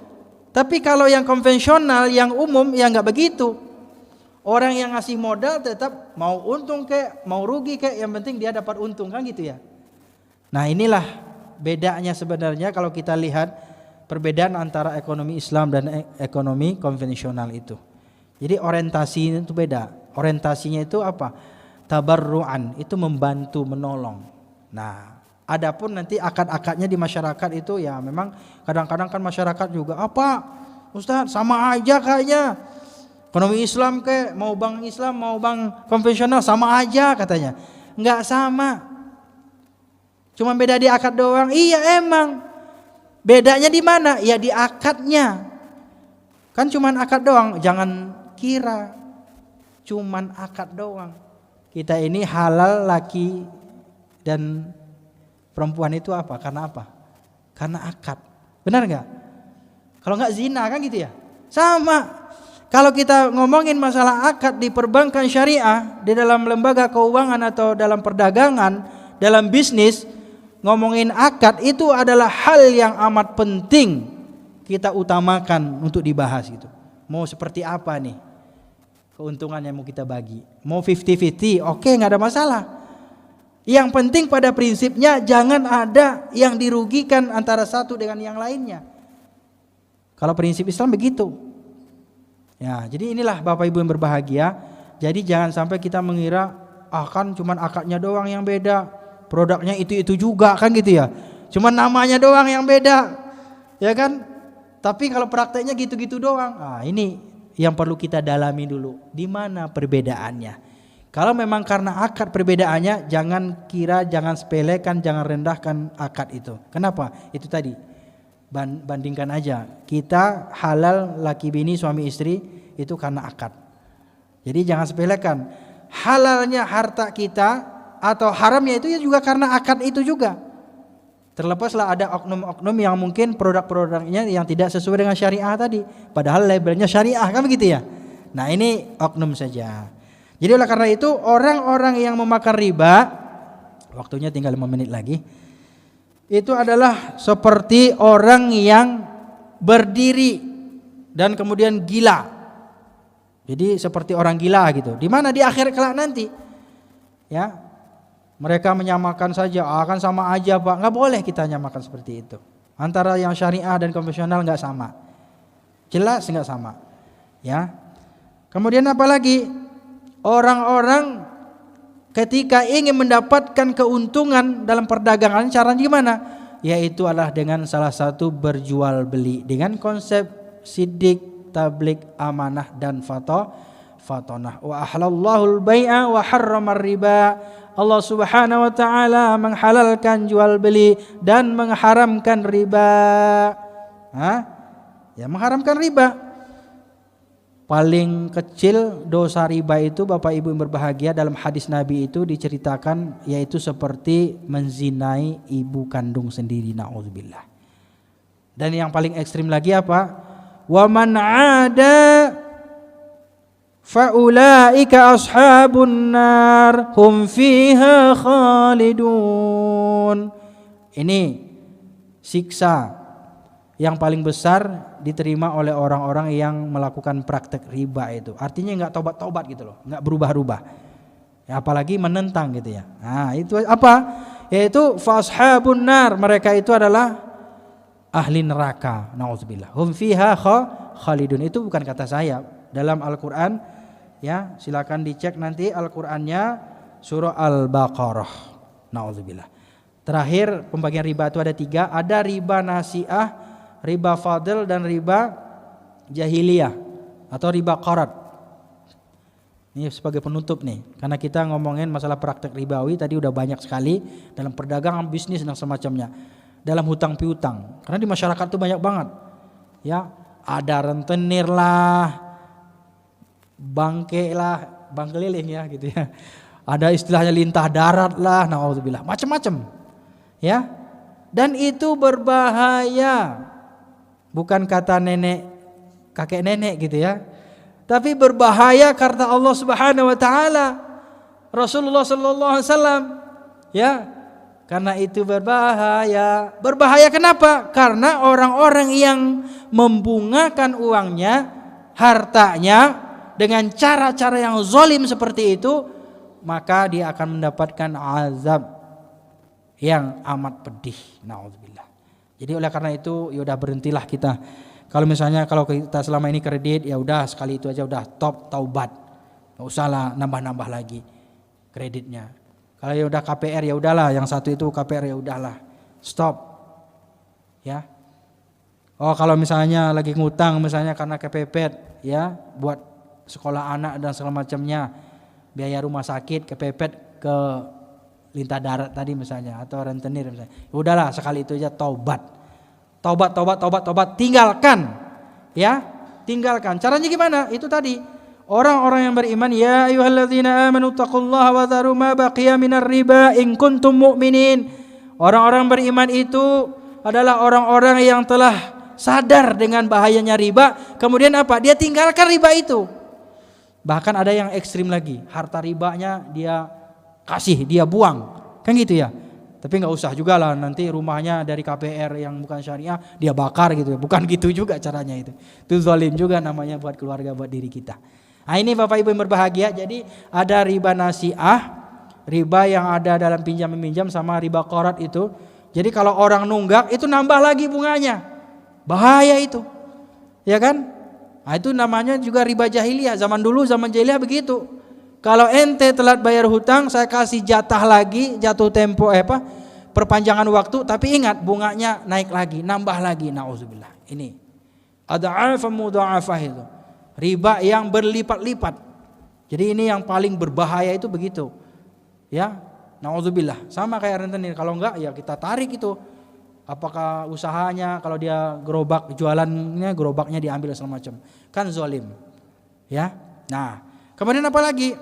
Tapi kalau yang konvensional, yang umum ya nggak begitu. Orang yang ngasih modal tetap mau untung kek, mau rugi kek, yang penting dia dapat untung kan gitu ya. Nah inilah bedanya sebenarnya kalau kita lihat perbedaan antara ekonomi Islam dan ekonomi konvensional itu. Jadi orientasinya itu beda. Orientasinya itu apa? Tabarru'an, itu membantu, menolong. Nah, adapun nanti akad-akadnya di masyarakat itu ya memang kadang-kadang kan masyarakat juga apa? Ustaz sama aja kayaknya. Ekonomi Islam kayak mau bank Islam mau bank konvensional sama aja katanya. Enggak sama. Cuma beda di akad doang. Iya emang. Bedanya di mana? Ya di akadnya. Kan cuman akad doang. Jangan kira cuman akad doang. Kita ini halal laki dan perempuan itu apa? Karena apa? Karena akad. Benar enggak? Kalau enggak zina kan gitu ya? Sama. Kalau kita ngomongin masalah akad di perbankan syariah, di dalam lembaga keuangan atau dalam perdagangan, dalam bisnis, ngomongin akad itu adalah hal yang amat penting kita utamakan untuk dibahas gitu. Mau seperti apa nih keuntungan yang mau kita bagi? Mau 50-50, oke nggak ada masalah. Yang penting pada prinsipnya jangan ada yang dirugikan antara satu dengan yang lainnya. Kalau prinsip Islam begitu. Ya, jadi inilah Bapak Ibu yang berbahagia. Jadi jangan sampai kita mengira kan cuman akadnya doang yang beda, produknya itu juga kan gitu ya. Cuman namanya doang yang beda. Ya kan? Tapi kalau prakteknya gitu-gitu doang. Ini yang perlu kita dalami dulu. Di mana perbedaannya? Kalau memang karena akad perbedaannya, jangan kira, jangan sepelekan, jangan rendahkan akad itu. Kenapa? Itu tadi. Bandingkan aja. Kita halal laki bini suami istri itu karena akad. Jadi jangan sepelekan. halalnya harta kita atau haramnya itu ya juga karena akad itu juga. Terlepaslah ada oknum-oknum yang mungkin produk-produknya yang tidak sesuai dengan syariah tadi, padahal labelnya syariah, kan begitu ya. Nah ini oknum saja. Jadi oleh karena itu orang-orang yang memakan riba, waktunya tinggal 5 menit lagi, itu adalah seperti orang yang berdiri dan kemudian gila. Jadi seperti orang gila gitu. Di mana di akhir kelak nanti, ya. Mereka menyamakan saja, akan sama aja Pak. Nggak boleh kita nyamakan seperti itu. Antara yang syariah dan konvensional nggak sama. Jelas nggak sama. Ya. Kemudian apalagi orang-orang ketika ingin mendapatkan keuntungan dalam perdagangan, caranya gimana? Yaitu adalah dengan salah satu berjual beli dengan konsep sidik, tablik, amanah dan fatonah. Wa ahlallahu al-bai'a wa harramar riba. Allah Subhanahu wa taala menghalalkan jual beli dan mengharamkan riba. Ya mengharamkan riba. Paling kecil dosa riba itu Bapak Ibu yang berbahagia dalam hadis Nabi itu diceritakan yaitu seperti menzinai ibu kandung sendiri, naudzubillah. Dan yang paling ekstrim lagi apa? Wa man 'ada faulaika ashabun nar hum fiha khalidun. Ini siksa yang paling besar diterima oleh orang-orang yang melakukan praktek riba itu. Artinya enggak tobat-tobat gitu loh, enggak berubah-ubah. Ya, apalagi menentang gitu ya. Nah, itu apa? Yaitu fashabun nar, mereka itu adalah ahli neraka. Nauzubillah. Hum fiha khalidun. Itu bukan kata saya. Dalam Al-Qur'an ya, silakan dicek nanti Al-Qur'annya surah Al-Baqarah. Nauzubillah. Terakhir pembagian riba itu ada 3, ada riba nasi'ah, riba fadl dan riba jahiliyah atau riba qarat. Ini sebagai penutup nih, karena kita ngomongin masalah praktek ribawi tadi udah banyak sekali dalam perdagangan, bisnis dan semacamnya. Dalam hutang piutang, karena di masyarakat itu banyak banget. Ya, ada rentenir lah, bangke lah, bang keliling ya gitu ya. Ada istilahnya lintah darat lah, naudzubillah, macam-macam. Ya. Dan itu berbahaya. Bukan kata nenek, kakek nenek gitu ya. Tapi berbahaya karena Allah Subhanahu wa taala, Rasulullah sallallahu alaihi wasallam, ya. Karena itu berbahaya. Berbahaya kenapa? Karena orang-orang yang membungakan uangnya, hartanya dengan cara-cara yang zalim seperti itu, maka dia akan mendapatkan azab yang amat pedih. Nauzubillah. Jadi oleh karena itu ya udah berhentilah kita. Kalau misalnya kalau kita selama ini kredit, ya udah sekali itu aja udah top, taubat. Enggak usahlah nambah-nambah lagi kreditnya. Kalau ya udah KPR ya udahlah, yang satu itu KPR ya udahlah. Stop. Ya. Oh, kalau misalnya lagi ngutang misalnya karena kepepet ya buat sekolah anak dan segala macamnya, biaya rumah sakit kepepet ke lintah darat tadi misalnya atau rentenir misalnya. Ya udahlah sekali itu aja taubat. Taubat, tinggalkan. Ya, tinggalkan. Caranya gimana? Itu tadi. Orang-orang yang beriman, ya ayyuhalladzina amanu taqullaha wa dharu ma baqiya minar riba in kuntum mu'minin. Orang-orang beriman itu adalah orang-orang yang telah sadar dengan bahayanya riba, kemudian apa? Dia tinggalkan riba itu. Bahkan ada yang ekstrim lagi, harta ribanya dia kasih, dia buang, kan gitu ya. Tapi nggak usah juga lah nanti rumahnya dari KPR yang bukan syariah dia bakar gitu, bukan gitu juga caranya itu. Itu zalim juga namanya buat keluarga, buat diri kita. Nah ini Bapak Ibu yang berbahagia, jadi ada riba nasi'ah, riba yang ada dalam pinjam meminjam sama riba qarat itu. Jadi kalau orang nunggak itu nambah lagi bunganya, bahaya itu, ya kan? Nah itu namanya juga riba jahiliyah. Zaman dulu, zaman jahiliyah begitu. Kalau ente telat bayar hutang, saya kasih jatah lagi, jatuh tempo perpanjangan waktu, tapi ingat bunganya naik lagi, nambah lagi. Nauzubillah. Ini ad'afan mudha'afah itu. Riba yang berlipat-lipat. Jadi ini yang paling berbahaya itu begitu. Ya, nauzubillah. Sama kayak rentenir, kalau enggak ya kita tarik itu. Apakah usahanya, kalau dia gerobak jualannya, gerobaknya diambil segala macam. Kan zalim. Ya. Nah, kemudian apa lagi?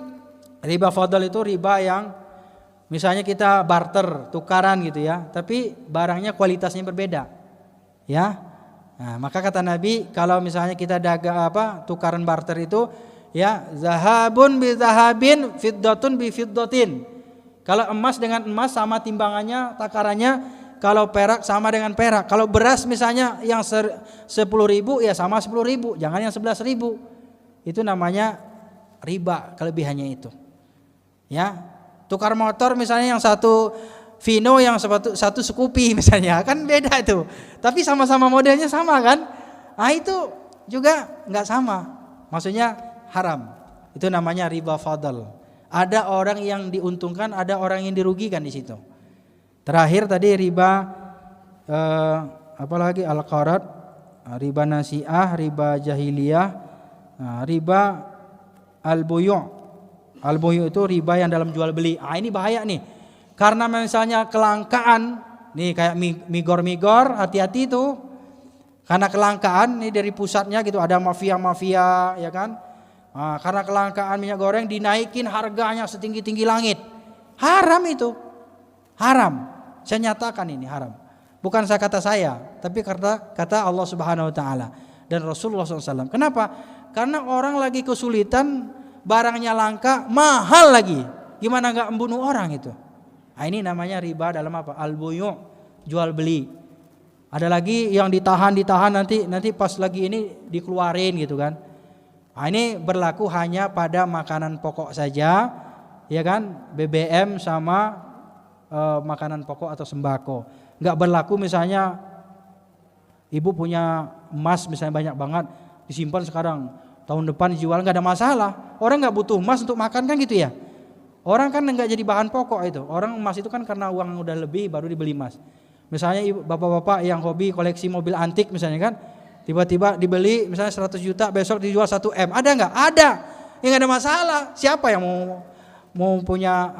Riba fadl itu riba yang misalnya kita barter, tukaran gitu ya, tapi barangnya kualitasnya berbeda. Ya. Nah, maka kata Nabi, kalau misalnya kita tukaran barter itu ya, zahabun bi zahabin, fiddatun bi fiddatin. Kalau emas dengan emas sama timbangannya, takarannya. Kalau perak sama dengan perak. Kalau beras misalnya yang 10.000 ya sama 10.000, jangan yang 11.000. Itu namanya riba, kelebihannya itu. Ya, tukar motor misalnya yang satu Vino, yang satu Scoopy misalnya, kan beda itu. Tapi sama-sama modelnya sama kan? Nah itu juga nggak sama. Maksudnya haram. Itu namanya riba fadl. Ada orang yang diuntungkan, ada orang yang dirugikan di situ. Terakhir tadi riba apalagi al-qarad, riba nasi'ah, riba jahiliyah, riba al-buyu'. Al-buyu' itu riba yang dalam jual beli. Ini bahaya nih. Karena misalnya kelangkaan, nih kayak migor-migor, hati-hati itu. Karena kelangkaan nih dari pusatnya gitu, ada mafia-mafia ya kan. Karena kelangkaan minyak goreng dinaikin harganya setinggi-tinggi langit. Haram itu. Haram. Saya nyatakan ini haram. Bukan kata saya, tapi kata Allah Subhanahu wa taala dan Rasulullah SAW. Kenapa? Karena orang lagi kesulitan, barangnya langka, mahal lagi. Gimana enggak membunuh orang itu? Nah, ini namanya riba dalam apa? Al-buyu', jual beli. Ada lagi yang ditahan nanti pas lagi ini dikeluarin gitu kan. Nah, ini berlaku hanya pada makanan pokok saja, ya kan? BBM sama makanan pokok atau sembako. Enggak berlaku misalnya ibu punya emas misalnya banyak banget, disimpan sekarang, tahun depan dijual, enggak ada masalah. Orang enggak butuh emas untuk makan kan gitu ya. Orang kan enggak jadi bahan pokok itu. Orang emas itu kan karena uang udah lebih baru dibeli emas. Misalnya bapak-bapak yang hobi koleksi mobil antik misalnya kan, tiba-tiba dibeli misalnya 100 juta, besok dijual 1 M. Ada enggak? Ada. Ya enggak ada masalah. Siapa yang mau punya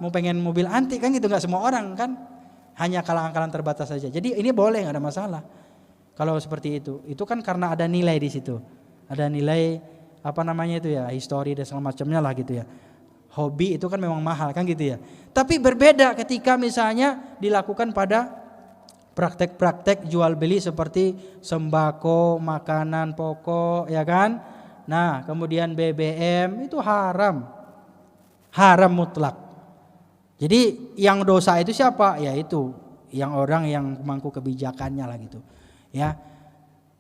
mau pengen mobil antik kan gitu, enggak semua orang kan, hanya kalangan-kalangan terbatas saja. Jadi ini boleh, enggak ada masalah kalau seperti itu kan karena ada nilai di situ, ada nilai itu ya, histori dan segala macamnya lah gitu ya. Hobi itu kan memang mahal kan gitu ya, tapi berbeda ketika misalnya dilakukan pada praktek-praktek jual beli seperti sembako, makanan pokok ya kan. Nah kemudian BBM itu haram mutlak. Jadi yang dosa itu siapa? Yaitu yang orang yang pemangku kebijakannya lah gitu. Ya,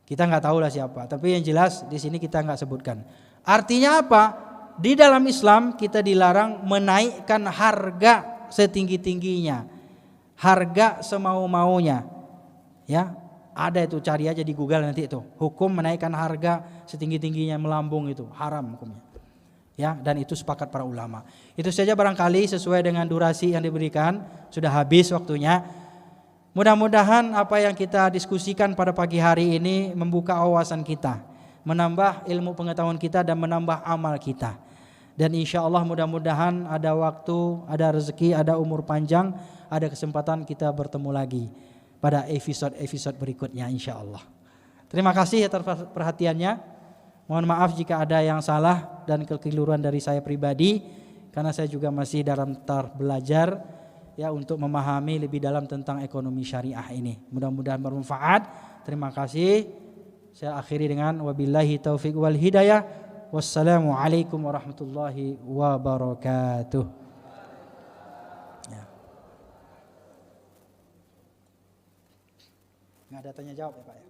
kita nggak tahu lah siapa. Tapi yang jelas di sini kita nggak sebutkan. Artinya apa? Di dalam Islam kita dilarang menaikkan harga setinggi-tingginya, harga semau-maunya. Ya, ada itu, cari aja di Google nanti itu. Hukum menaikkan harga setinggi-tingginya, melambung itu haram hukumnya. Ya, dan itu sepakat para ulama. Itu saja barangkali sesuai dengan durasi yang diberikan, sudah habis waktunya. Mudah-mudahan apa yang kita diskusikan pada pagi hari ini membuka wawasan kita, menambah ilmu pengetahuan kita dan menambah amal kita. Dan insya Allah mudah-mudahan ada waktu, ada rezeki, ada umur panjang, ada kesempatan kita bertemu lagi pada episode berikutnya insya Allah. Terima kasih atas perhatiannya. Mohon maaf jika ada yang salah dan kekeliruan dari saya pribadi, karena saya juga masih dalam tahap belajar ya untuk memahami lebih dalam tentang ekonomi syariah ini. Mudah-mudahan bermanfaat. Terima kasih. Saya akhiri dengan wabillahi taufiq wal hidayah. Wassalamualaikum warahmatullahi wabarakatuh. Ya. Nggak ada tanya jawab ya Pak ya?